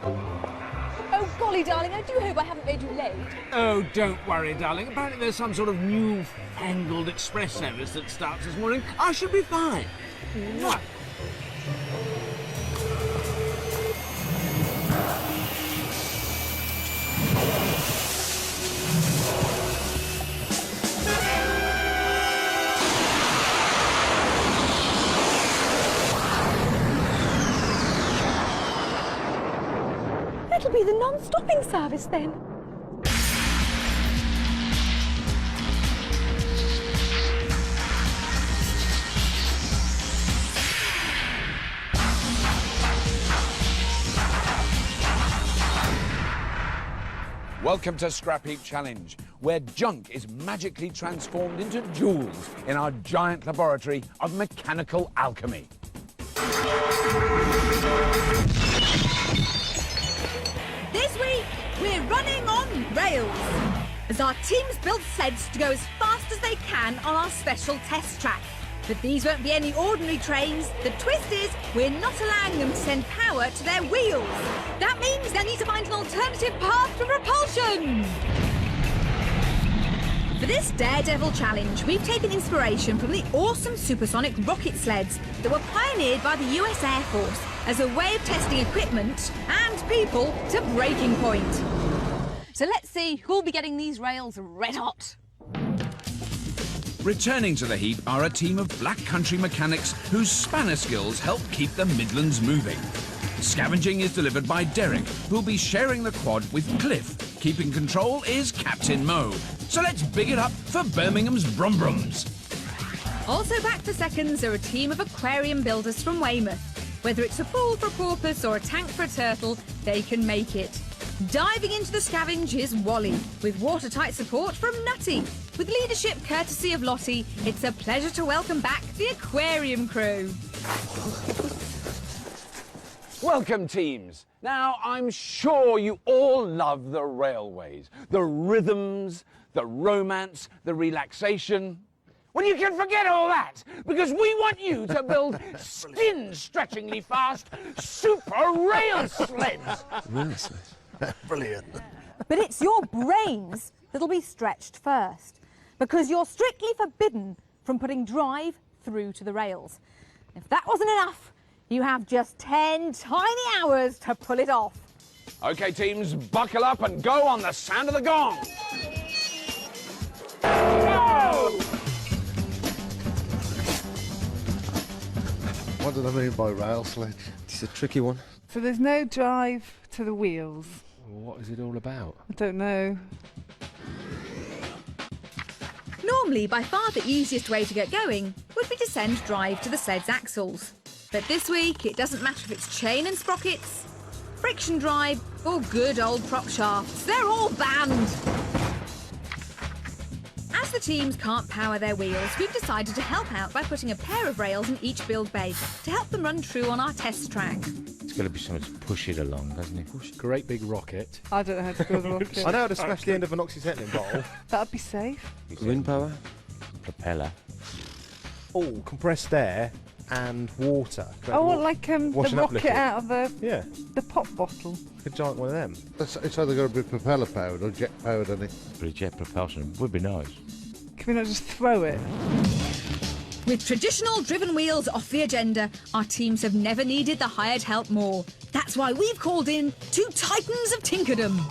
Oh, golly, darling, I do hope I haven't made you late. Oh, don't worry, darling. Apparently there's some sort of new-fangled express service that starts this morning. I should be fine. Mwah. It'll be the non-stopping service then. Welcome to Scrapheap Challenge, where junk is magically transformed into jewels in our giant laboratory of mechanical alchemy. This week, we're running on rails, as our teams build sleds to go as fast as they can on our special test track. But these won't be any ordinary trains. The twist is we're not allowing them to send power to their wheels. That means they'll need to find an alternative path to propulsion. For this daredevil challenge, we've taken inspiration from the awesome supersonic rocket sleds that were pioneered by the US Air Force as a way of testing equipment and people to breaking point. So let's see who'll be getting these rails red hot. Returning to the heap are a team of black country mechanics whose spanner skills help keep the Midlands moving. Scavenging is delivered by Derek, who'll be sharing the quad with Cliff. Keeping control is Captain Mo. So let's big it up for Birmingham's brumbroms. Also back for seconds are a team of aquarium builders from Weymouth. Whether it's a pool for a porpoise or a tank for a turtle, they can make it. Diving into the Scavenge is Wally, with watertight support from Nutty. With leadership courtesy of Lottie, it's a pleasure to welcome back the aquarium crew. Welcome, teams. Now, I'm sure you all love the railways, the rhythms, the romance, the relaxation. Well, you can forget all that, because we want you to build skin-stretchingly fast super rail sleds. Rail sleds? Brilliant. But it's your brains that'll be stretched first, because you're strictly forbidden from putting drive through to the rails. If that wasn't enough, you have just 10 tiny hours to pull it off. OK, teams, buckle up and go on the sound of the gong. Go! What do they mean by rail sledge? It's a tricky one. So there's no drive to the wheels. What is it all about? I don't know. Normally, by far the easiest way to get going would be to send drive to the sled's axles. But this week, it doesn't matter if it's chain and sprockets, friction drive, or good old prop shafts. They're all banned. As the teams can't power their wheels, we've decided to help out by putting a pair of rails in each build bay to help them run true on our test track. It's got to be something to push it along, doesn't it? Great big rocket. I don't know how to build a rocket. I know how to smash the end of an oxyacetylene bottle. That'd be safe. Wind power. Propeller. Oh, compressed air and water. Oh, like the Washing up rocket liquid. out of Yeah, the pop bottle. a giant one of them. It's either got to be propeller powered or jet powered, isn't it? But a jet propulsion would be nice. Can we not just throw it? With traditional driven wheels off the agenda, our teams have never needed the hired help more. That's why we've called in two titans of Tinkerdom.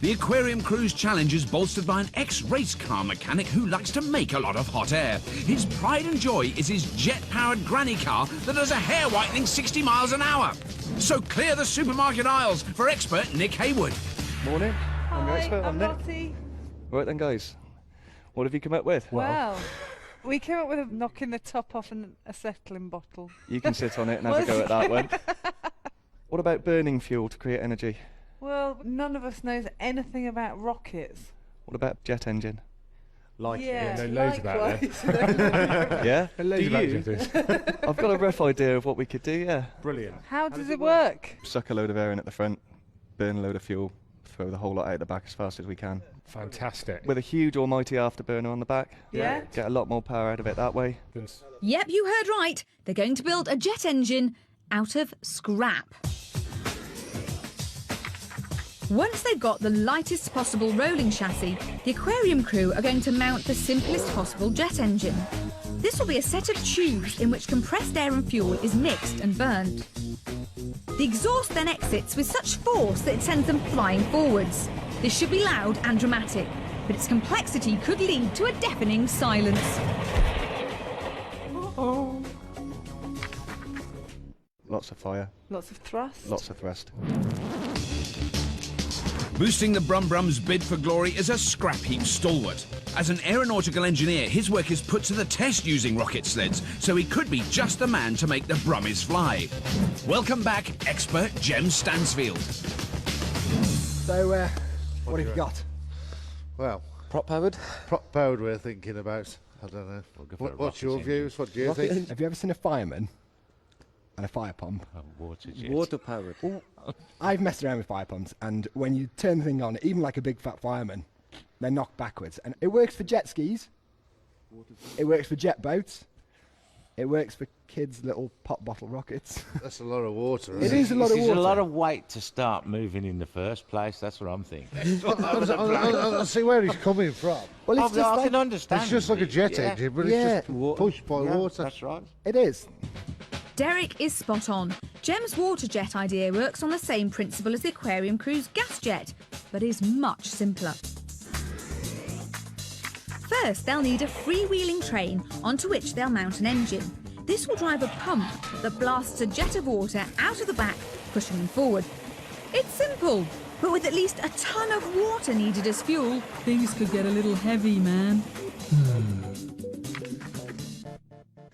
The Aquarium Cruise Challenge is bolstered by an ex-race car mechanic who likes to make a lot of hot air. His pride and joy is his jet-powered granny car that does a hair-whitening 60 miles an hour. So clear the supermarket aisles for expert Nick Haywood. Morning. I'm your Hi, expert. I'm Nick. Lottie. Right then, guys. What have you come up with? Well, we came up with a knocking the top off an acetylene bottle. You can sit on it and have a go at that one. What about burning fuel to create energy? Well, none of us knows anything about rockets. What about jet engine? Like Yeah, it. Loads about likewise. Yeah? Loads Do about you? this. I've got a rough idea of what we could do, yeah. Brilliant. How does it work? Suck a load of air in at the front, burn a load of fuel, throw the whole lot out the back as fast as we can. Fantastic. With a huge almighty afterburner on the back. Yeah. Get a lot more power out of it that way. Yep, you heard right. They're going to build a jet engine out of scrap. Once they've got the lightest possible rolling chassis, the aquarium crew are going to mount the simplest possible jet engine. This will be a set of tubes in which compressed air and fuel is mixed and burned. The exhaust then exits with such force that it sends them flying forwards. This should be loud and dramatic, but its complexity could lead to a deafening silence. Oh, Lots of fire, lots of thrust. lots of thrust. Boosting the Brumbrums' bid for glory is a Scrapheap stalwart. As an aeronautical engineer, his work is put to the test using rocket sleds, so he could be just the man to make the Brummies fly. Welcome back, expert Jem Stansfield. So, what have you got? Well, Prop powered? prop powered we're thinking about. I don't know. What's your views? What do you think? Have you ever seen a fireman and a fire pump? Water jet. Water powered. I've messed around with fire pumps, and when you turn the thing on, even like a big fat fireman, they're knocked backwards. And it works for jet skis, it works for jet boats, it works for kids' little pop bottle rockets. That's a lot of water. It is a lot of It's water. a lot of weight to start moving in the first place. That's what I'm thinking. I see where he's coming from. Well, it's just I like, can understand. It's just like a it. jet Yeah. engine, but Yeah. it's just pushed by water. That's right. it is. Derek is spot on. Jem's water jet idea works on the same principle as the aquarium crew's gas jet, but is much simpler. First, they'll need a freewheeling train onto which they'll mount an engine. This will drive a pump that blasts a jet of water out of the back, pushing them forward. It's simple, but with at least a ton of water needed as fuel, things could get a little heavy, man.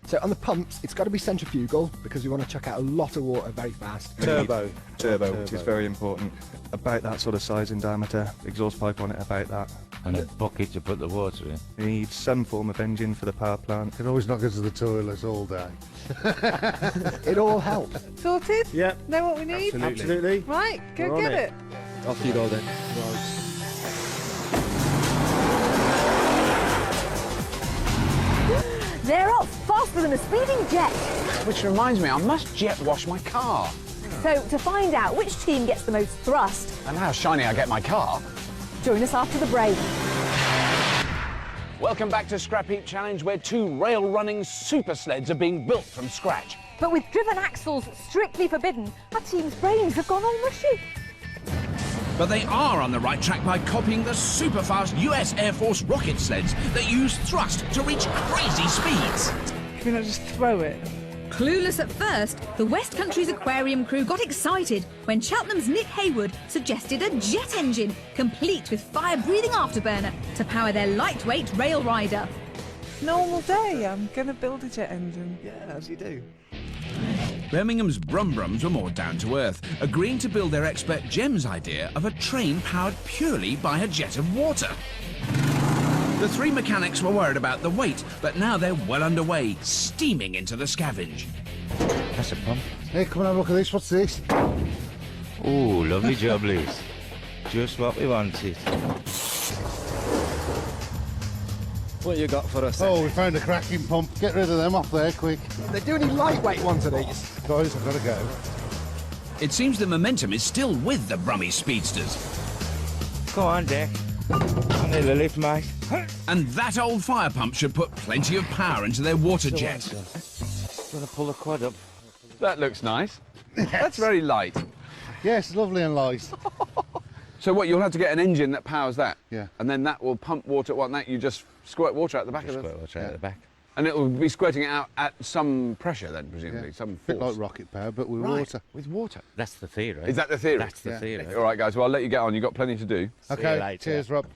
So on the pumps, it's got to be centrifugal because we want to chuck out a lot of water very fast. Turbo, which is very important. About that sort of size in diameter. Exhaust pipe on it about that. And a bucket to put the water in. You need some form of engine for the power plant. Can always not go to the toilet all day. It all helps. Sorted? Yeah. Know what we need? Absolutely. Right, go We're on get it. it. Off you go then. They're off faster than a speeding jet. Which reminds me, I must jet wash my car. So to find out which team gets the most thrust, And how shiny I get my car. join us after the break. Welcome back to Scrapheap Challenge, where 2 rail-running super sleds are being built from scratch. But with driven axles strictly forbidden, our team's brains have gone all mushy. But they are on the right track by copying the super-fast US Air Force rocket sleds that use thrust to reach crazy speeds. Can we not just throw it? Clueless at first, the West Country's aquarium crew got excited when Cheltenham's Nick Hayward suggested a jet engine, complete with fire-breathing afterburner, to power their lightweight rail rider. Normal day, I'm going to build a jet engine. Yeah, as you do. Birmingham's Brumbrums were more down to earth, agreeing to build their expert Jem's idea of a train powered purely by a jet of water. The 3 mechanics were worried about the weight, but now they're well underway, steaming into the Scavenge. That's a pump. Hey, come and have a look at this. What's this? Oh, lovely jobblies. Just what we wanted. What you got for us? Oh, we found a cracking pump. Get rid of them off there, quick. They do any lightweight ones of these. Guys, I've got to go. It seems the momentum is still with the Brummie speedsters. Go on, Dick. I need a lift, mate. And that old fire pump should put plenty of power into their water jet. Gonna pull the quad up. That looks nice. That's very light. Yes, lovely and light. So what, you'll have to get an engine that powers that? Yeah. And then that will pump water, what, that you just squirt water out the back of it? Water out the back. And it will be squirting it out at some pressure then, presumably, some Bit force. like rocket power, but with Right, water. with water. That's the theory. Is that the theory? That's the Yeah. theory. All right, guys, well, I'll let you get on. You've got plenty to do. you Okay, later. cheers, Rob.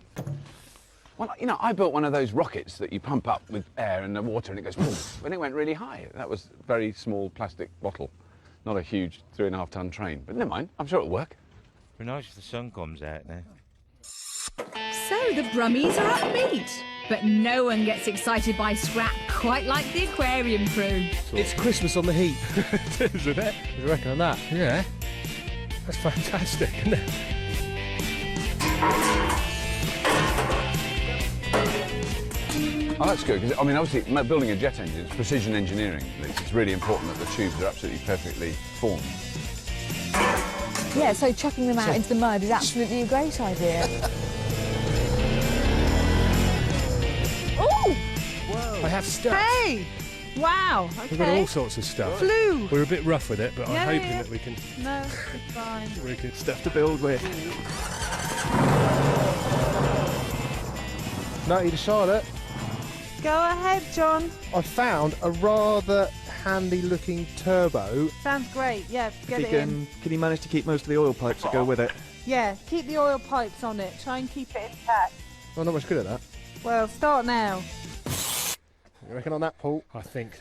Well, you know, I built one of those rockets that you pump up with air and the water and it goes poof, and it went really high. That was a very small plastic bottle, not a huge 3.5-ton train. But never mind, I'm sure it'll work. Be nice if the sun comes out now. So the Brummies are upbeat. But no one gets excited by scrap quite like the aquarium crew. It's Christmas on the heat, isn't it? You reckon on that? Yeah. That's fantastic, isn't it? Oh, that's good, because, I mean, obviously, building a jet engine is precision engineering. It's really important that the tubes are absolutely perfectly formed. Yeah, so chucking them out into the mud is absolutely a great idea. Oh! I have stuff. Hey! Wow, We've got all okay. sorts of stuff. Flew! We're a bit rough with it, but Yeah, I'm hoping yeah. that we can. No, it's fine. We can. Stuff to build with. No, you decided. Go ahead, John. I found a rather handy-looking turbo. Sounds great. Yeah, get it in. Can you manage to keep most of the oil pipes that go with it? Yeah, keep the oil pipes on it. Try and keep it intact. I'm not much good at that. Well, start now. You reckon on that, Paul? I think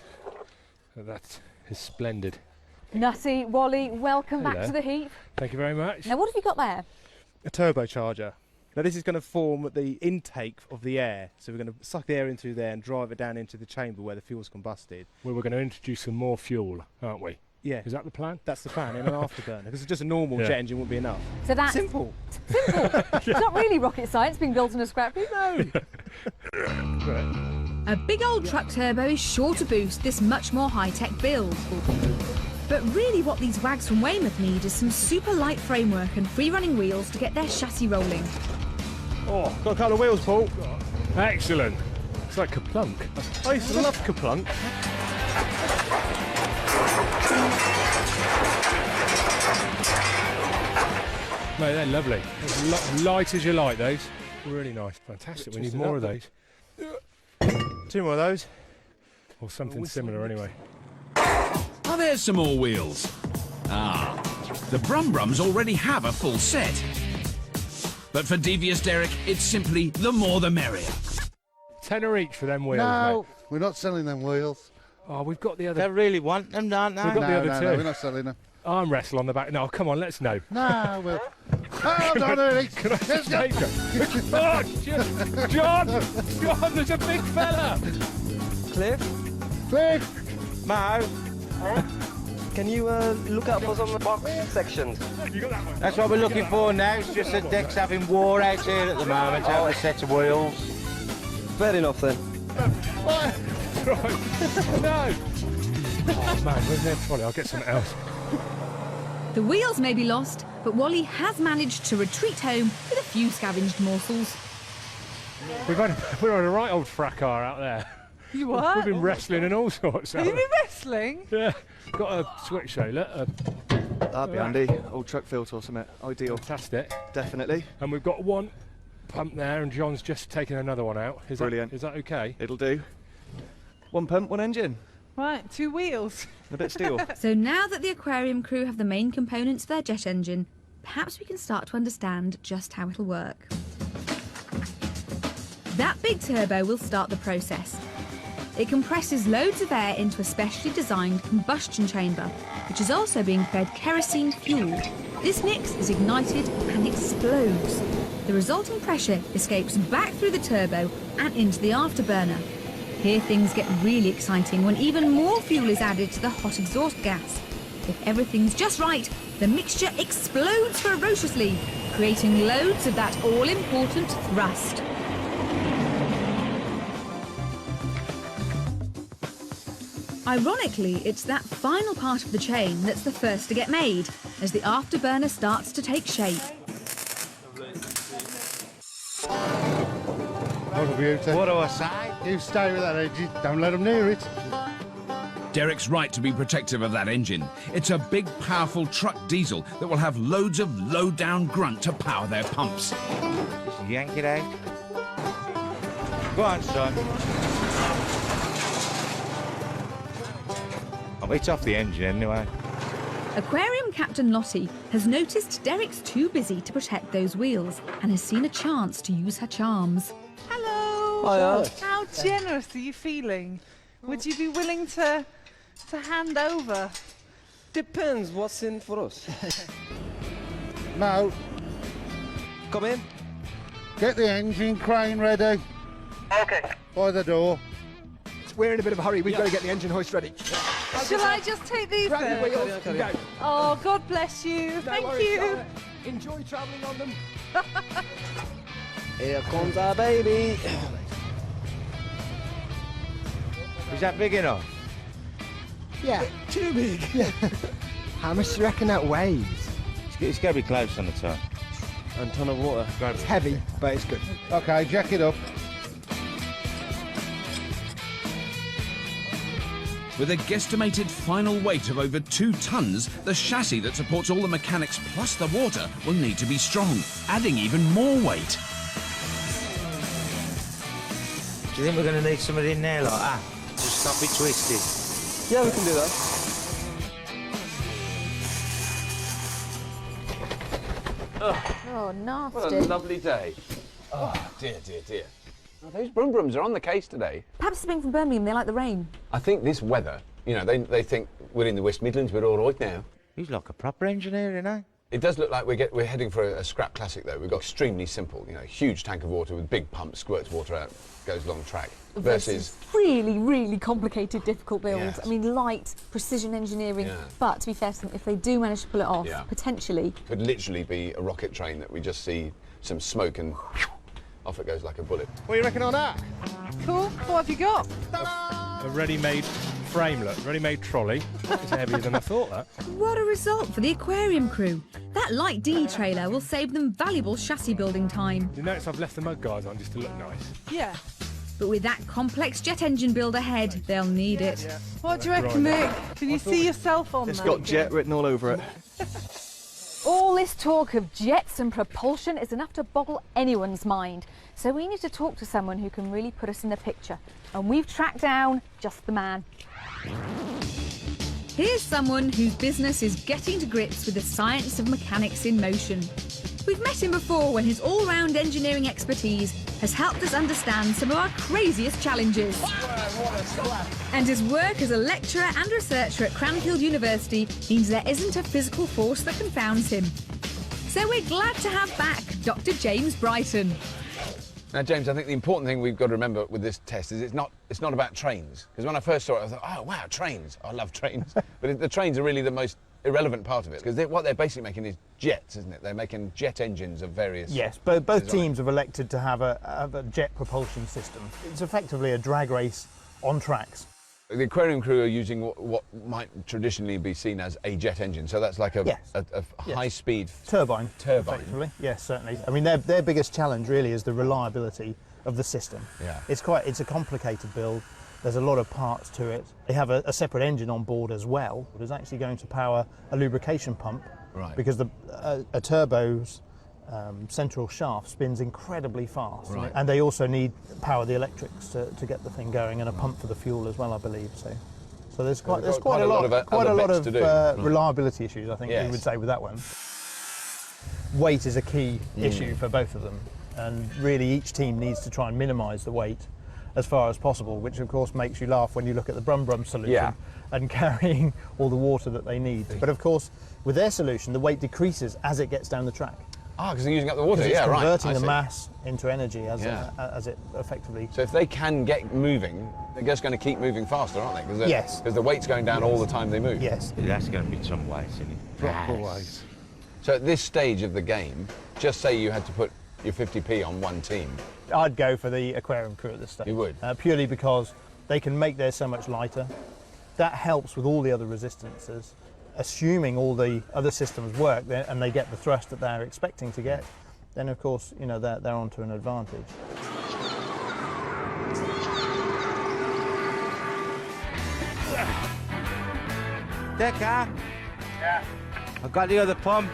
that is splendid. Nutty, Wally, welcome back Hello. to the heap. Thank you very much. Now, what have you got there? A turbocharger. Now this is going to form the intake of the air. So we're going to suck the air into there and drive it down into the chamber where the fuel's combusted. Well, we're going to introduce some more fuel, aren't we? Yeah. Is that the plan? That's the plan, in an afterburner. Because just a normal jet engine wouldn't be enough. So that's simple. Simple. It's not really rocket science being built in a scrap heap. No. A big old truck turbo is sure to boost this much more high-tech build. But really what these wags from Weymouth need is some super light framework and free-running wheels to get their chassis rolling. Oh, got a couple of wheels, Paul. Excellent. It's like Kaplunk. I used to love Kaplunk. Mate, they're lovely. As light as you like, those. Really nice. Fantastic. We need more of those. 2 more of those. Or something similar anyway. Oh, there's some more wheels. Ah, the brumbroms already have a full set. But for Devious Derek, it's simply the more the merrier. £10 each for them wheels, No, mate. we're not selling them wheels. Oh, we've got the other. They really want them, don't they? We've got the other no, two. no, we're not selling them. Arm wrestle on the back. No, come on, let's know. No, we'll... Hold on, Eric. Can I Let's just go. take them? Oh, John, there's a big fella. Cliff. Mo, Can you look out for some box sections? You got that one? that's what we're looking for now. It's just the deck's having war out here at the moment. Have a set of wheels. Fair enough then. Right. No. Oh man, where's their trolley? I'll get something else. The wheels may be lost, but Wally has managed to retreat home with a few scavenged morsels. We're on a right old fracas out there. You what? We've been wrestling and all sorts. Have you out been wrestling? there. Yeah. Got a switch though, look. That'd be handy. Old truck filter or something. Ideal. Fantastic. Definitely. And we've got one pump there, and John's just taken another one out. Brilliant. Is that okay? It'll do. One pump, one engine. Right, 2 wheels. A bit of steel. So now that the aquarium crew have the main components of their jet engine, perhaps we can start to understand just how it'll work. That big turbo will start the process. It compresses loads of air into a specially designed combustion chamber, which is also being fed kerosene fuel. This mix is ignited and explodes. The resulting pressure escapes back through the turbo and into the afterburner. Here things get really exciting when even more fuel is added to the hot exhaust gas. If everything's just right, the mixture explodes ferociously, creating loads of that all-important thrust. Ironically, it's that final part of the chain that's the first to get made, as the afterburner starts to take shape. What a beauty. What do I say? You stay with that engine. Don't let them near it. Derek's right to be protective of that engine. It's a big, powerful truck diesel that will have loads of low-down grunt to power their pumps. Just yank it out. Go on, son. Oh, it's off the engine anyway. Aquarium Captain Lottie has noticed Derek's too busy to protect those wheels and has seen a chance to use her charms. Hello. Hiya. How generous are you feeling? Would you be willing to hand over? Depends what's in for us. Mo, Come in. get the engine crane ready. Okay. By the door. We're in a bit of a hurry. We've got to get the engine hoist ready. Shall I just take these Grab your then? wheels. Carry on. Oh, God bless you. No Thank worries, you. darling. Enjoy travelling on them. Here comes our baby. Is that big enough? Yeah. Too big. How much do you reckon that weighs? It's got to be close on the top. And ton of water. It's heavy, but it's good. Okay, jack it up. With a guesstimated final weight of over 2 tons, the chassis that supports all the mechanics plus the water will need to be strong, adding even more weight. Do you think we're going to need somebody in there like that? Just stop it twisted. Yeah, we can do that. Oh, nasty. What a lovely day. Oh, dear, dear, dear. Oh, those brumbroms are on the case today. Perhaps it's being from Birmingham, they like the rain. I think this weather, you know, they think we're in the West Midlands, we're all right now. He's like a proper engineer, you know? It does look like we're heading for a scrap classic, though. We've got extremely simple, you know, huge tank of water with big pumps, squirts water out, goes along track. Versus really, really complicated, difficult builds. Yes. I mean, light, precision engineering. Yeah. But to be fair to them, if they do manage to pull it off, potentially. Could literally be a rocket train that we just see some smoke and off it goes like a bullet. What do you reckon on that? Cool. What have you got? A ready-made framelit, ready-made trolley. It's heavier than I thought, that. What a result for the aquarium crew. That light dinghy trailer will save them valuable chassis building time. You notice I've left the mud guards on just to look nice. Yeah. But with that complex jet engine build ahead, they'll need it. What do you reckon, Mick? Can you see yourself on It's there? got jet written all over it. All this talk of jets and propulsion is enough to boggle anyone's mind. So we need to talk to someone who can really put us in the picture. And we've tracked down just the man. Here's someone whose business is getting to grips with the science of mechanics in motion. We've met him before when his all-round engineering expertise has helped us understand some of our craziest challenges. And his work as a lecturer and researcher at Cranfield University means there isn't a physical force that confounds him. So we're glad to have back Dr. James Brighton. Now, James, I think the important thing we've got to remember with this test is it's not about trains. Because when I first saw it, I thought, oh, wow, trains. I love trains. But the trains are really the most irrelevant part of it. Because what they're basically making is jets, isn't it? They're making jet engines of various... Yes, but both teams have elected to have a jet propulsion system. It's effectively a drag race on tracks. The aquarium crew are using what might traditionally be seen as a jet engine, so that's like a high-speed turbine. Effectively, yes, certainly. I mean, their biggest challenge really is the reliability of the system. Yeah. It's a complicated build. There's a lot of parts to it. They have a separate engine on board as well. It is actually going to power a lubrication pump, right? Because a turbo's central shaft spins incredibly fast, right. And they also need power the electrics to get the thing going, and a pump for the fuel as well, I believe. So there's quite a lot of reliability issues, I think we would say, with that one. Weight is a key issue for both of them, and really each team needs to try and minimise the weight as far as possible, which of course makes you laugh when you look at the brumbrom solution and carrying all the water that they need. But of course, with their solution, the weight decreases as it gets down the track. Ah, because they're using up the water, it's right. Converting the mass into energy as it effectively... So if they can get moving, they're just going to keep moving faster, aren't they? Yes. Because the weight's going down all the time they move. Yes. That's going to be some weight, isn't it? Proper weight. So at this stage of the game, just say you had to put your 50p on one team. I'd go for the aquarium crew at this stage. You would? Purely because they can make theirs so much lighter. That helps with all the other resistances. Assuming all the other systems work and they get the thrust that they're expecting to get, then of course, you know, they're onto an advantage. Decker? Yeah. I've got the other pump.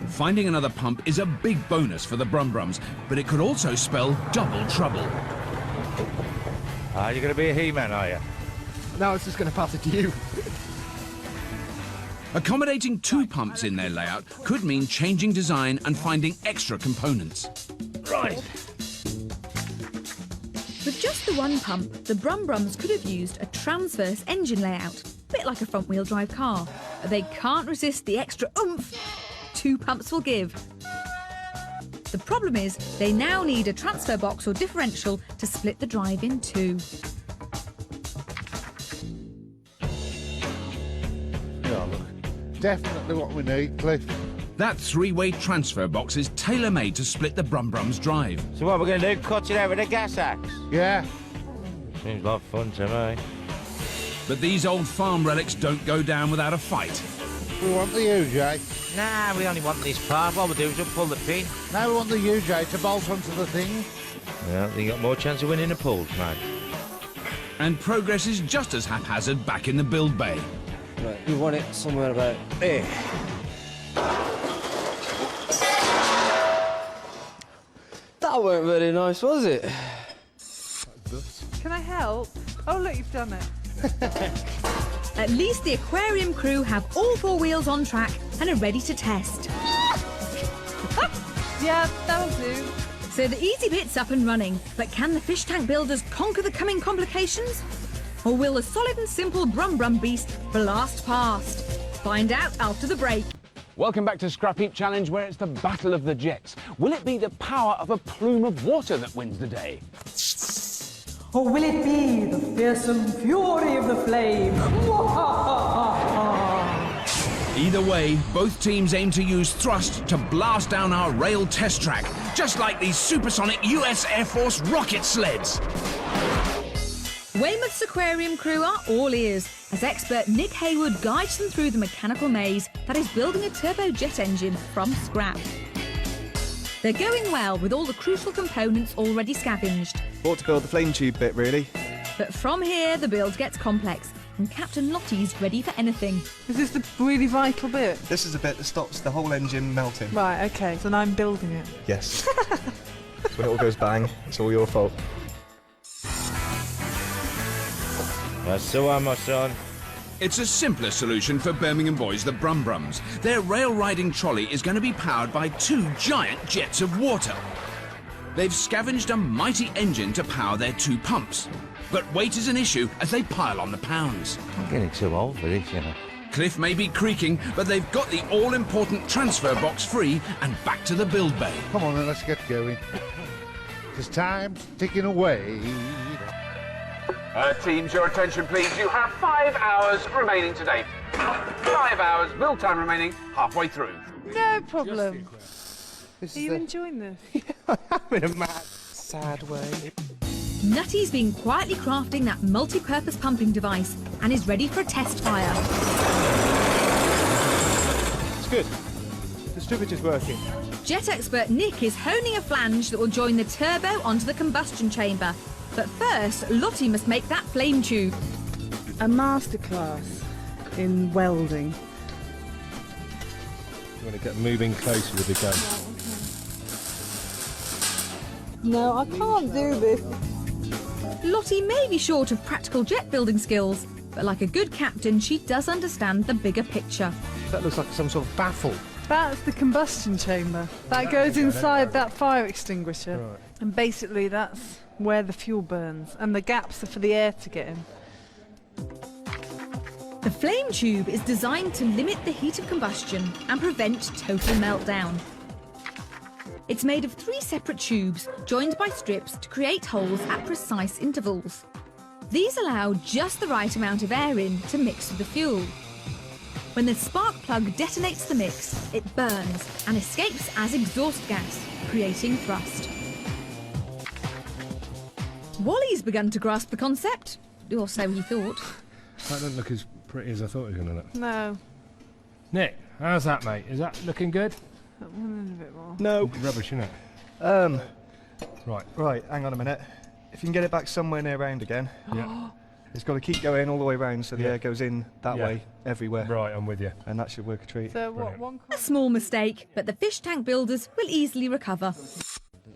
Finding another pump is a big bonus for the brumbroms, but it could also spell double trouble. Ah, you're going to be a he-man, are you? No, I was just going to pass it to you. Accommodating 2 pumps in their layout could mean changing design and finding extra components. Right. With just the one pump, the brumbroms could have used a transverse engine layout, a bit like a front-wheel drive car. But they can't resist the extra oomph 2 pumps will give. The problem is they now need a transfer box or differential to split the drive in 2. Definitely what we need, Cliff. That 3-way transfer box is tailor-made to split the brumbroms drive. So what we're going to do, cut it out with a gas axe? Yeah. Seems like fun to me. But these old farm relics don't go down without a fight. We want the UJ. Nah, we only want this part. What we'll do is we'll pull the pin. Now we want the UJ to bolt onto the thing. Well, you got more chance of winning a pull, mate. And progress is just as haphazard back in the build bay. Right, we want it somewhere about here. That weren't very nice, was it? Can I help? Oh, look, you've done it. At least the aquarium crew have all 4 wheels on track and are ready to test. Yeah, that'll do. So the easy bit's up and running, but can the fish tank builders conquer the coming complications? Or will the solid and simple brumbrom beast blast past? Find out after the break. Welcome back to Scrapheap Challenge, where it's the battle of the jets. Will it be the power of a plume of water that wins the day? Or will it be the fearsome fury of the flame? Either way, both teams aim to use thrust to blast down our rail test track, just like these supersonic US Air Force rocket sleds. Weymouth's aquarium crew are all ears as expert Nick Hayward guides them through the mechanical maze that is building a turbojet engine from scrap. They're going well with all the crucial components already scavenged. Ought to build the flame tube bit, really. But from here, the build gets complex, and Captain Lottie's ready for anything. Is this the really vital bit? This is the bit that stops the whole engine melting. Right, okay, so now I'm building it. Yes. When it all goes bang, it's all your fault. That's the one, my son. It's a simpler solution for Birmingham boys, the Brumbroms. Their rail-riding trolley is going to be powered by 2 giant jets of water. They've scavenged a mighty engine to power their 2 pumps. But weight is an issue as they pile on the pounds. I'm getting too old for this, you know. Cliff may be creaking, but they've got the all-important transfer box free and back to the build bay. Come on then, let's get going. Because time's ticking away. Teams, your attention please. You have 5 hours remaining today. 5 hours, build time remaining, halfway through. No problem. Are you enjoying this? I'm in a mad, sad way. Nutty's been quietly crafting that multi-purpose pumping device and is ready for a test fire. It's good. The distributor's working. Jet expert Nick is honing a flange that will join the turbo onto the combustion chamber. But first, Lottie must make that flame tube. A masterclass in welding. You want to get moving closer with the gun. No, I can't do this. Lottie may be short of practical jet building skills, but like a good captain, she does understand the bigger picture. That looks like some sort of baffle. That's the combustion chamber. That goes inside that fire extinguisher. Right. And basically that's where the fuel burns, and the gaps are for the air to get in. The flame tube is designed to limit the heat of combustion and prevent total meltdown. It's made of 3 separate tubes joined by strips to create holes at precise intervals. These allow just the right amount of air in to mix with the fuel. When the spark plug detonates the mix, it burns and escapes as exhaust gas, creating thrust. Wally's begun to grasp the concept, or so he thought. That doesn't look as pretty as I thought it was going to look. No. Nick, how's that, mate? Is that looking good? A bit more. No. Rubbish, isn't it? Right, hang on a minute. If you can get it back somewhere near round again. Yeah. It's got to keep going all the way round so the air goes in that way, everywhere. Right, I'm with you. And that should work a treat. So what, one A small mistake, but the fish tank builders will easily recover.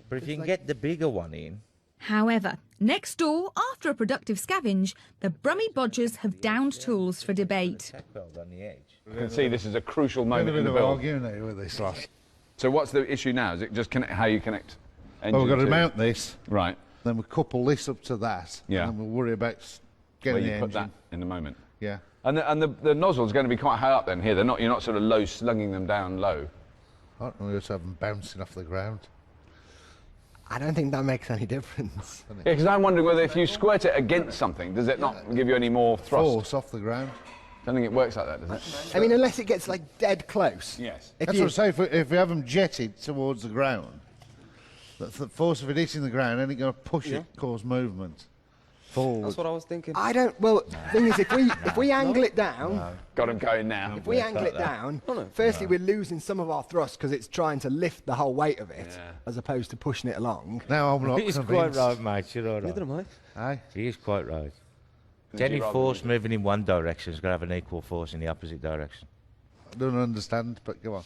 But if you can get the bigger one in... However, next door, after a productive scavenge, the Brummy Bodgers have downed tools for debate. You can see this is a crucial moment in the build. Arguing here with this lot. So what's the issue now? Is it just how you connect engine? Well, we've got to to- mount this. Right. Then we couple this up to that. Yeah. And then we'll worry about getting Where the you engine. put that in a moment. Yeah. And the nozzle's going to be quite high up then here. You're not sort of low, slunging them down low. I don't know, we just have them bouncing off the ground. I don't think that makes any difference. Yeah, because I'm wondering whether if you squirt it against something, does it not give you any more thrust? Force off the ground. I don't think it works like that, does it? I mean, unless it gets like dead close. Yes. If That's you- what I say, if we have them jetted towards the ground, the force of it hitting the ground, then it's going to push it, cause movement. Forward. That's what I was thinking. I don't. Well, the thing is, if we angle it down, got him going now. If we angle it down, firstly we're losing some of our thrust because it's trying to lift the whole weight of it, as opposed to pushing it along. No, I'm not. He's quite right, mate. You're all right. Neither am I. Aye. He is quite right. Any force moving in one direction is going to have an equal force in the opposite direction. I don't understand, but go on.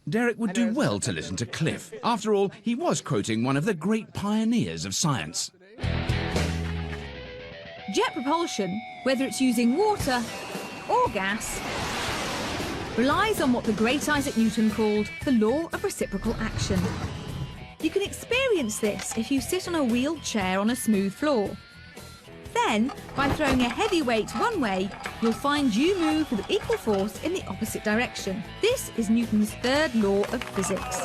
Derek would do well to listen to Cliff. After all, he was quoting one of the great pioneers of science. Jet propulsion, whether it's using water or gas, relies on what the great Isaac Newton called the law of reciprocal action. You can experience this if you sit on a wheeled chair on a smooth floor. Then, by throwing a heavy weight one way, you'll find you move with equal force in the opposite direction. This is Newton's third law of physics.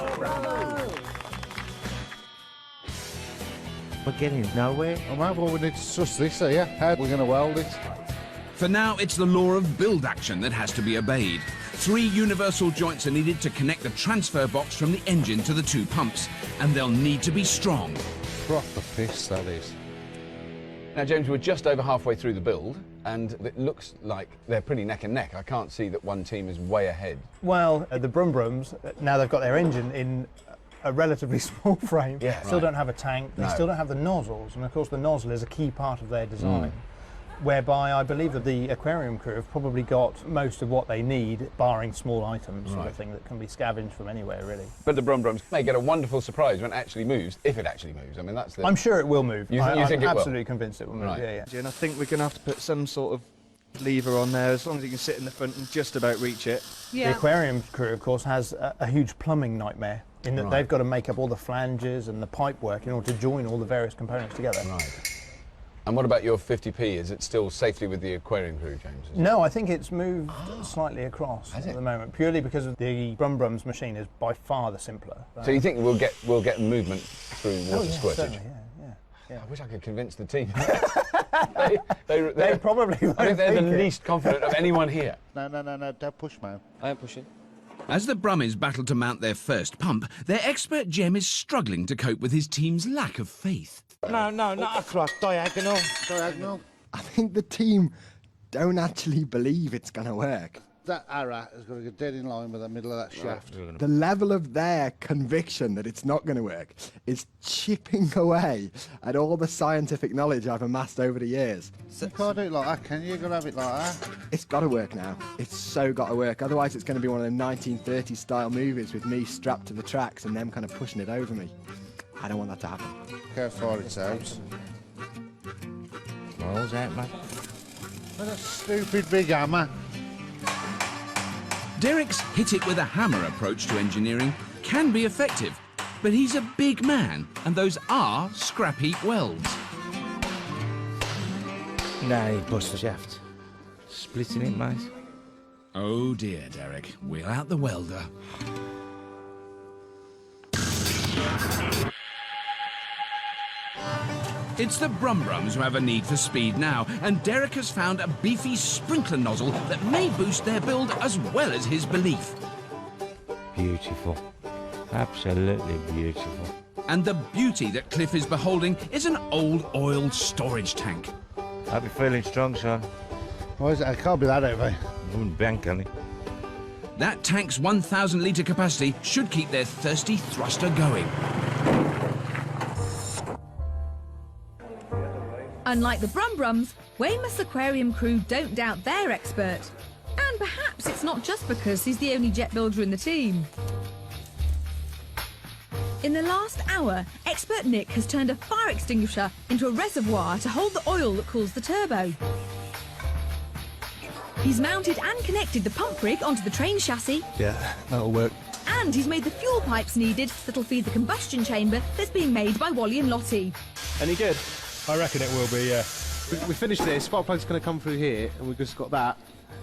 We're getting nowhere. Oh, well, we need to suss this here. How we're going to weld it? For now, it's the law of build action that has to be obeyed. 3 universal joints are needed to connect the transfer box from the engine to the 2 pumps, and they'll need to be strong. Proper piss, that is. Now, James, we're just over halfway through the build, and it looks like they're pretty neck and neck. I can't see that one team is way ahead. Well, the brumbroms, now they've got their engine in a relatively small frame, still don't have a tank, they still don't have the nozzles, and of course the nozzle is a key part of their design. Whereby I believe that the aquarium crew have probably got most of what they need, barring small items, sort of thing that can be scavenged from anywhere, really. But the brumbroms may get a wonderful surprise when it actually moves, if it actually moves. I mean, that's the... I'm sure it will move. You think I'm it will? absolutely convinced it will move, yeah. And I think we're going to have to put some sort of lever on there, as long as you can sit in the front and just about reach it. The aquarium crew, of course, has a huge plumbing nightmare, in that they've got to make up all the flanges and the pipe work in order to join all the various components together. Right. And what about your 50p? Is it still safely with the aquarium crew, James? No, I think it's moved slightly across at the moment, purely because of the brumbroms machine is by far the simpler. So you think we'll get movement through water squirtage? Certainly, yeah. I wish I could convince the team. they probably won't. I think they're the least confident of anyone here. No, don't push, man. I am pushing. As the Brummies battle to mount their first pump, their expert Jem is struggling to cope with his team's lack of faith. No, not across, diagonal. Diagonal. I think the team don't actually believe it's going to work. That arrow is going to get dead in line with the middle of that shaft. The level of their conviction that it's not going to work is chipping away at all the scientific knowledge I've amassed over the years. You can't do it like that, can you? You're going to have it like that. It's got to work now. It's so got to work. Otherwise, it's going to be one of the 1930s style movies with me strapped to the tracks and them kind of pushing it over me. I don't want that to happen. How far it's out. What's that, mate? What a stupid big hammer. Derek's hit it with a hammer approach to engineering can be effective, but he's a big man, and those are Scrapheap welds. No, he bust the shaft. Splitting it, mate. Oh dear, Derek. Wheel out the welder. It's the Brumbrums who have a need for speed now, and Derek has found a beefy sprinkler nozzle that may boost their build as well as his belief. Beautiful. Absolutely beautiful. And the beauty that Cliff is beholding is an old oil storage tank. I'll be feeling strong, son. Why is it? It can't be that heavy. Wouldn't bank on it. That tank's 1,000 litre capacity should keep their thirsty thruster going. Unlike the Brumbrums, Weymouth's aquarium crew don't doubt their expert. And perhaps it's not just because he's the only jet builder in the team. In the last hour, expert Nick has turned a fire extinguisher into a reservoir to hold the oil that cools the turbo. He's mounted and connected the pump rig onto the train chassis. Yeah, that'll work. And he's made the fuel pipes needed that'll feed the combustion chamber that's being made by Wally and Lottie. Any good? I reckon it will be, yeah. We finished this, spark plug's going to come through here, and we've just got that.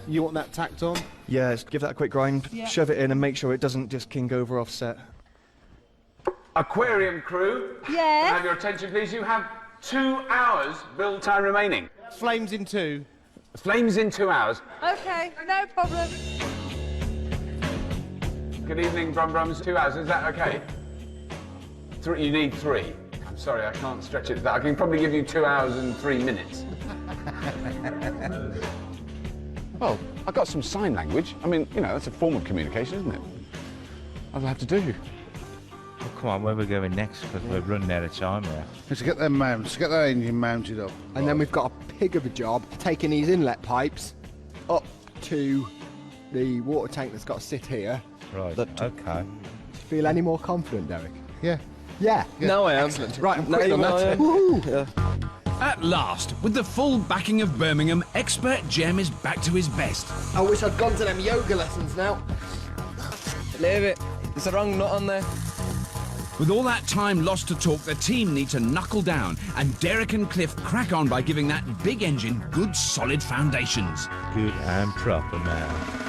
You want that tacked on? Yeah, just give that a quick grind, shove it in, and make sure it doesn't just kink over offset. Aquarium crew, yeah. Can I have your attention, please? You have 2 hours build time remaining. Flames in 2. Flames in 2 hours. Okay, no problem. Good evening, Brumbrums. 2 hours, is that okay? You need 3. I'm sorry, I can't stretch it. I can probably give you 2 hours and 3 minutes. Well, I've got some sign language. I mean, you know, that's a form of communication, isn't it? I'll have to do. Well, come on, where are we going next? Because we're running out of time here. Let's get them mounts, get that engine mounted up. And then we've got a pig of a job taking these inlet pipes up to the water tank that's got to sit here. Right, okay. Do you feel any more confident, Derek? Yeah. Yeah. No, I am. Excellent. Right, I'm No, quick on no, I that. am. Woohoo! At last, with the full backing of Birmingham, expert Jem is back to his best. I wish I'd gone to them yoga lessons now. Leave it. There's a wrong nut on there. With all that time lost to talk, the team need to knuckle down, and Derek and Cliff crack on by giving that big engine good solid foundations. Good and proper, man.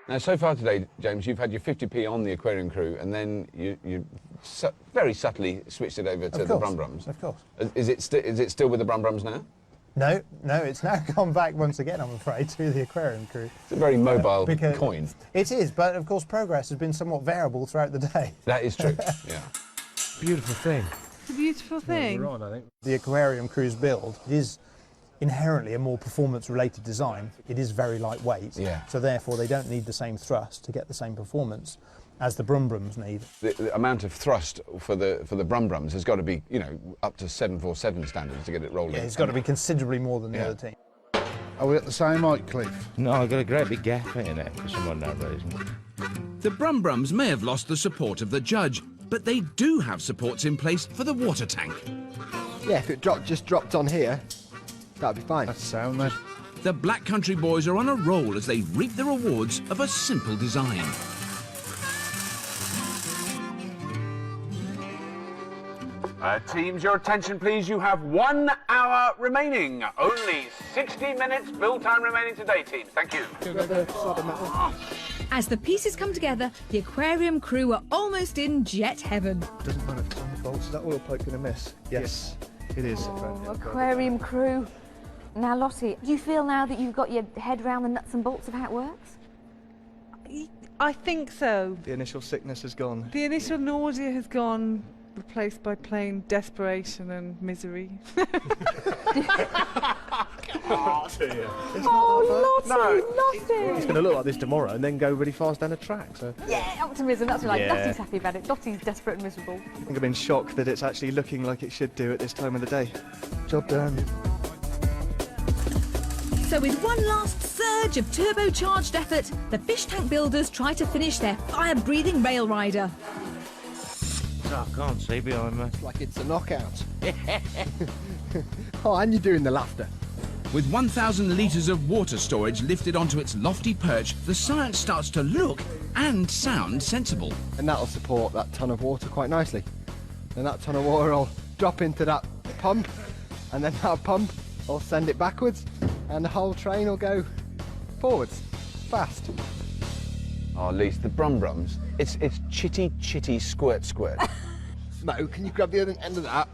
Now, so far today, James, you've had your 50p on the aquarium crew, and then you very subtly switched it over to the brumbroms. Of course. Is it still with the brumbroms now? No, it's now gone back once again, I'm afraid, to the aquarium crew. It's a very mobile coin. It is, but of course progress has been somewhat variable throughout the day. That is true, yeah. Beautiful thing. It's a beautiful thing. We're on, I think. The aquarium crew's build is inherently a more performance-related design. It is very lightweight, so therefore they don't need the same thrust to get the same performance as the brumbroms need. The amount of thrust for the brumbroms has got to be, you know, up to 747 standards to get it rolling. Yeah, it's got to be considerably more than the other team. Are we at the same height, Cliff? No, I've got a great big gap in it for some unknown reason. The brumbroms may have lost the support of the judge, but they do have supports in place for the water tank. Yeah, if it just dropped on here, that'd be fine. That's sound, then. The Black Country boys are on a roll as they reap the rewards of a simple design. Teams, your attention please. You have 1 hour remaining. Only 60 minutes build time remaining today, teams. Thank you. As the pieces come together, the aquarium crew are almost in jet heaven. Doesn't matter if it's on the bolts. Is that oil pipe going to miss? Yes, it is. Aquarium crew. Now, Lottie, do you feel now that you've got your head around the nuts and bolts of how it works? I think so. The initial sickness has gone. The initial nausea has gone, replaced by plain desperation and misery. Oh, Lottie, Lottie! It's going to look like this tomorrow and then go really fast down the track. So Yeah, optimism, that's right. Yeah. Lottie's happy about it. Lottie's desperate and miserable. I think I've been shocked that it's actually looking like it should do at this time of the day. Job done. So with one last surge of turbocharged effort, the fish tank builders try to finish their fire-breathing rail rider. Oh, I can't see behind me. It's like it's a knockout. Oh, and you're doing the laughter. With 1,000 litres of water storage lifted onto its lofty perch, the science starts to look and sound sensible. And that'll support that ton of water quite nicely. And that ton of water will drop into that pump, and then that pump will send it backwards, and the whole train will go forwards, fast. Oh, Lise, the brumbroms, it's chitty, squirt. Mo, can you grab the other end of that?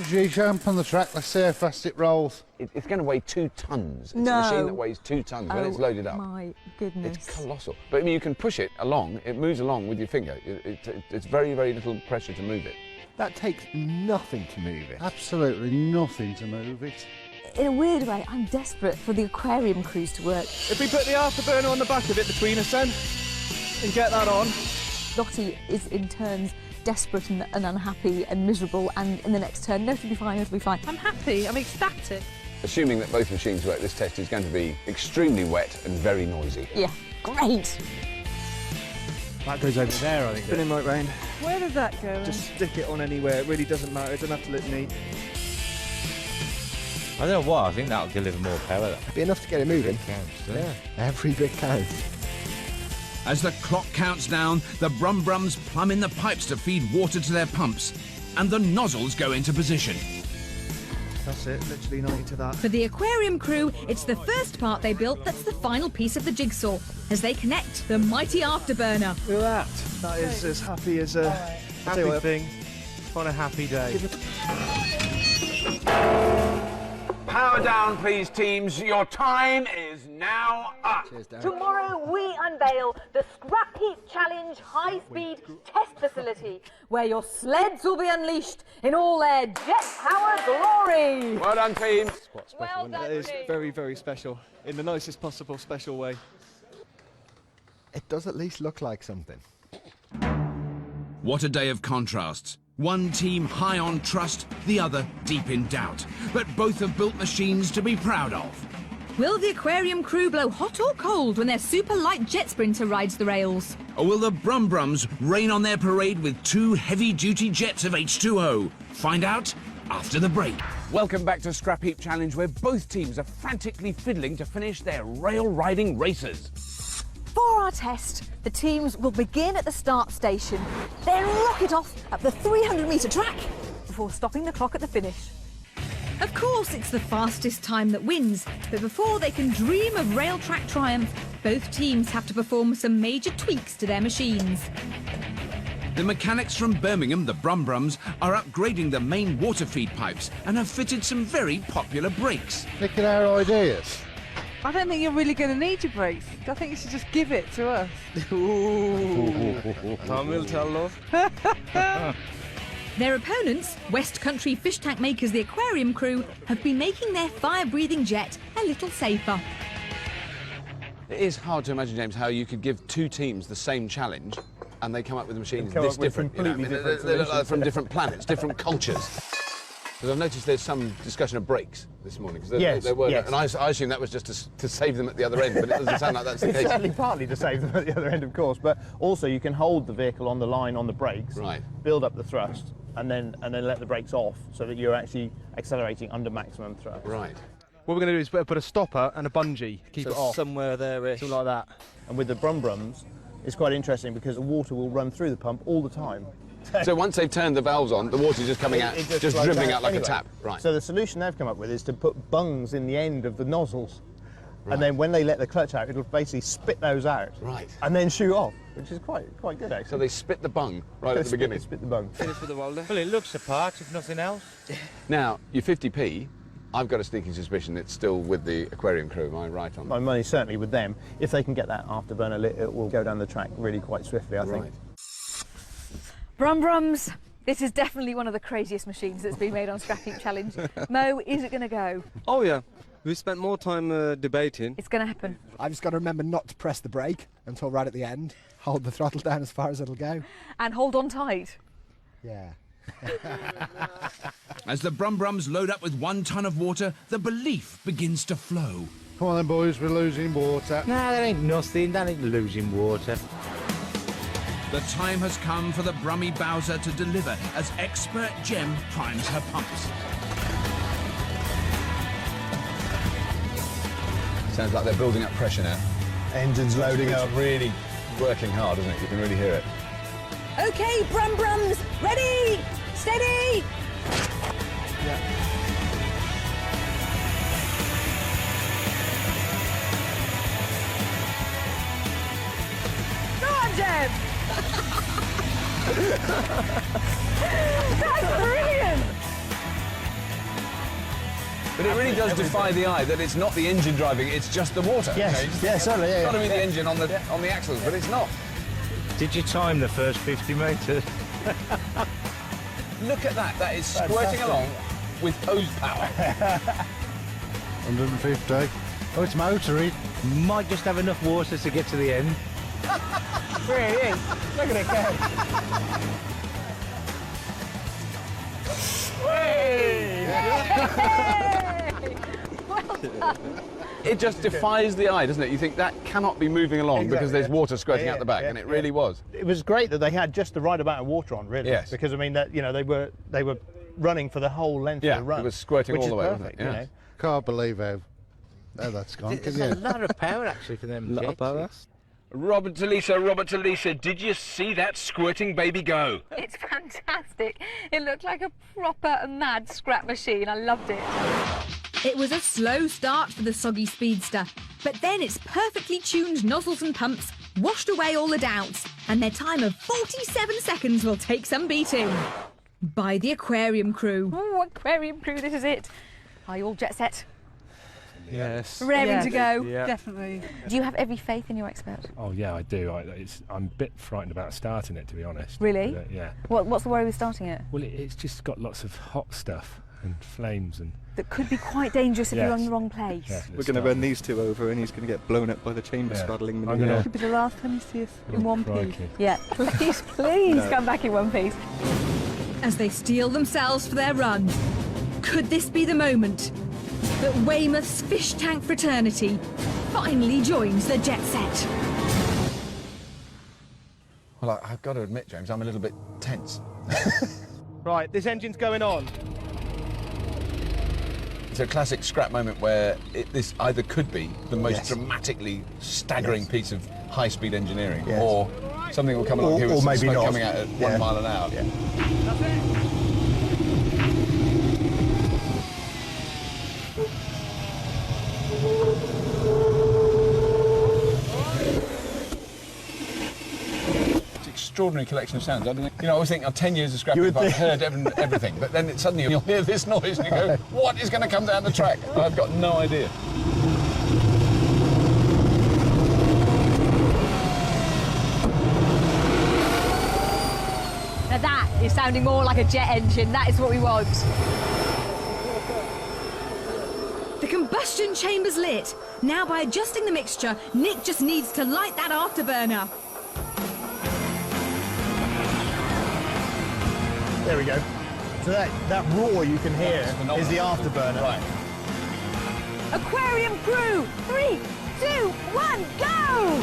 G-jump on the track, let's see how fast it rolls. It's going to weigh 2 tons. It's No. a machine that weighs 2 tons when it's loaded up. My goodness. It's colossal. But I mean, you can push it along, it moves along with your finger. It's very, very little pressure to move it. That takes nothing to move it. Absolutely nothing to move it. In a weird way, I'm desperate for the aquarium crews to work. If we put the afterburner on the back of it between us then, and get that on. Lottie is in turns desperate and unhappy and miserable, and in the next turn, no, it'll be fine, it'll be fine. I'm happy, I'm ecstatic. Assuming that both machines work, this test is going to be extremely wet and very noisy. Yeah, great. that goes over there, I think. Spinning like rain. Where does that go? Just stick it on anywhere. It really doesn't matter. It doesn't have to look neat. I don't know what, I think that'll deliver more power. Be enough to get it moving. Counts, doesn't it? Every bit counts. As the clock counts down, the brumbroms plumb in the pipes to feed water to their pumps, and the nozzles go into position. That's it, literally 90 to that. For the aquarium crew, it's the first part they built that's the final piece of the jigsaw, as they connect the mighty afterburner. Look at that. That is as happy as a Happy thing on a happy day. Power down, please, teams. Your time is now up. Cheers, Darren. Tomorrow we unveil the Scrapheap Challenge high-speed test facility, where your sleds will be unleashed in all their jet-powered glory. Well done, teams. Well done, That is team. very, very special, in the nicest possible special way. It does at least look like something. What a day of contrasts. One team high on trust, the other deep in doubt. But both have built machines to be proud of. Will the aquarium crew blow hot or cold when their super light jet sprinter rides the rails? Or will the brumbroms rain on their parade with 2 heavy-duty jets of H2O? Find out after the break. Welcome back to Scrapheap Challenge, where both teams are frantically fiddling to finish their rail-riding races. For our test, the teams will begin at the start station, then rocket off up the 300-metre track before stopping the clock at the finish. Of course, it's the fastest time that wins, but before they can dream of rail track triumph, both teams have to perform some major tweaks to their machines. The mechanics from Birmingham, the brumbroms, are upgrading the main water feed pipes and have fitted some very popular brakes. Look at our ideas. I don't think you're really going to need your brakes. I think you should just give it to us. Time will tell, love. Their opponents, West Country fish tank makers the aquarium crew, have been making their fire-breathing jet a little safer. It is hard to imagine, James, how you could give 2 teams the same challenge and they come up with machines Come this up with different. completely different they look like solutions. from different planets, different cultures. Because I've noticed there's some discussion of brakes this morning. Cause Yes, there were, yes. And I assume that was just to save them at the other end, but it doesn't sound like that's the It's case. certainly partly to save them at the other end, of course, but also you can hold the vehicle on the line on the brakes, Right. build up the thrust, and then let the brakes off so that you're actually accelerating under maximum thrust. Right. What we're going to do is put a stopper and a bungee, keep So it off. somewhere there-ish. Something like that. And with the brumbroms, it's quite interesting because the water will run through the pump all the time. So once they've turned the valves on, the water's just coming out, It just flows dribbling out like anyway. a tap. Right. So the solution they've come up with is to put bungs in the end of the nozzles. And then when they let the clutch out, it'll basically spit those out. Right. And then shoot off, which is quite good actually. So they spit the bung right at the beginning. Spit the bung. Finish with the welder. Well, it looks the part, if nothing else. Now, your 50p, I've got a sneaking suspicion it's still with the aquarium crew. Am I right on that? My money's certainly with them. If they can get that afterburner lit, it will go down the track really quite swiftly, I think. Right. Brumbrums, this is definitely one of the craziest machines that's been made on Scrapheap Challenge. Mo, is it going to go? Oh yeah, we spent more time debating. It's going to happen. I've just got to remember not to press the brake until right at the end. Hold the throttle down as far as it'll go. And hold on tight. Yeah. As the brumbroms load up with 1 ton of water, the belief begins to flow. Come on then, boys, we're losing water. No, that ain't nothing, that ain't losing water. The time has come for the Brummy Bowser to deliver as expert Jem primes her pumps. Sounds like they're building up pressure now. Engine's loading up, really working hard, isn't it? You can really hear it. OK, Brumbrums, ready, steady! Go on, Jem! That's brilliant! But it really does defy the eye that it's not the engine driving, it's just the water. Yes, yeah, certainly, yeah. It's got to be the engine on the axles, but it's not. Did you time the first 50 metres? Look at that. That is squirting along with hose power. 150. Oh, it's motory. Might just have enough water to get to the end. Really? Look at it go. It just defies the eye, doesn't it? You think that cannot be moving along because there's water squirting out the back, and it really was. It was great that they had just the right amount of water on, really. Yes. Because I mean, that they were running for the whole length of the run. it was squirting which all the is way, perfect, wasn't it? you know. Can't believe how that's gone, It's can a you? lot of power, actually, for them Lot of jets. power. Robert Talisa, did you see that squirting baby go? It's fantastic. It looked like a proper mad scrap machine. I loved it. It was a slow start for the soggy speedster, but then its perfectly tuned nozzles and pumps washed away all the doubts, and their time of 47 seconds will take some beating. By the aquarium crew. Oh, aquarium crew, this is it. Are you all jet set? Yes. Raring to go? Yeah. Definitely. Do you have every faith in your expert? Oh yeah, I do. I'm a bit frightened about starting it, to be honest. Really? But, yeah. What's the worry with starting it? Well, it's just got lots of hot stuff and flames and. That could be quite dangerous if you're on the wrong place. Yeah, We're going to run these two over and he's going to get blown up by the chamber straddling them in the air. Could be the last time you see us in one piece. Yeah, please come back in one piece. As they steel themselves for their run, could this be the moment that Weymouth's fish tank fraternity finally joins the jet set? Well, I've got to admit, James, I'm a little bit tense. Right, this engine's going on. It's a classic scrap moment where this either could be the most dramatically staggering piece of high-speed engineering, or something will come along here with some smoke coming out at 1 mile an hour. That's it. Extraordinary collection of sounds. I don't know. You know, I always think, 10 years of scrapping, I've heard everything, but then suddenly you'll hear this noise and you go, what is going to come down the track? I've got no idea. Now that is sounding more like a jet engine. That is what we want. The combustion chamber's lit. Now, by adjusting the mixture, Nick just needs to light that afterburner. There we go. So that roar you can hear is the afterburner. Right. Aquarium crew, 3, 2, 1, go!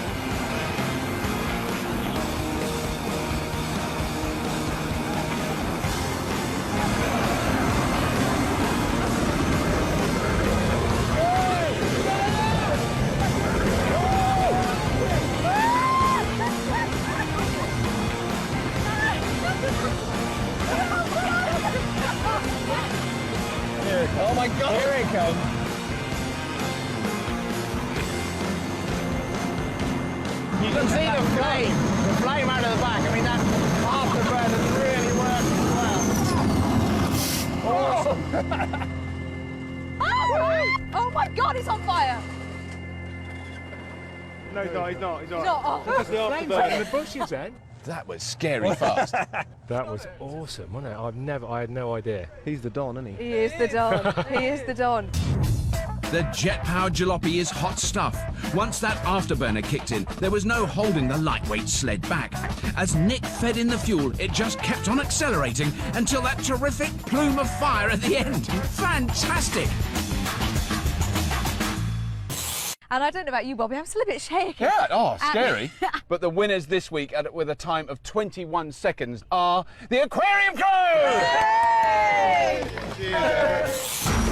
Oh my God! Here it comes. You can see the flame out of the back. I mean, that afterburner really works well. Oh my God, it's on fire! No, he's not. He's not. He's not. Oh. That's the afterburner in the bushes, then. That was scary fast. That was awesome, wasn't it? I had no idea. He's the Don, isn't he? He is the Don. He is the Don. The jet-powered jalopy is hot stuff. Once that afterburner kicked in, there was no holding the lightweight sled back. As Nick fed in the fuel, it just kept on accelerating until that terrific plume of fire at the end. Fantastic! And I don't know about you, Bobby, I'm still a bit shaky. Yeah, scary. But the winners this week with a time of 21 seconds are the Aquarium Crew! Yay!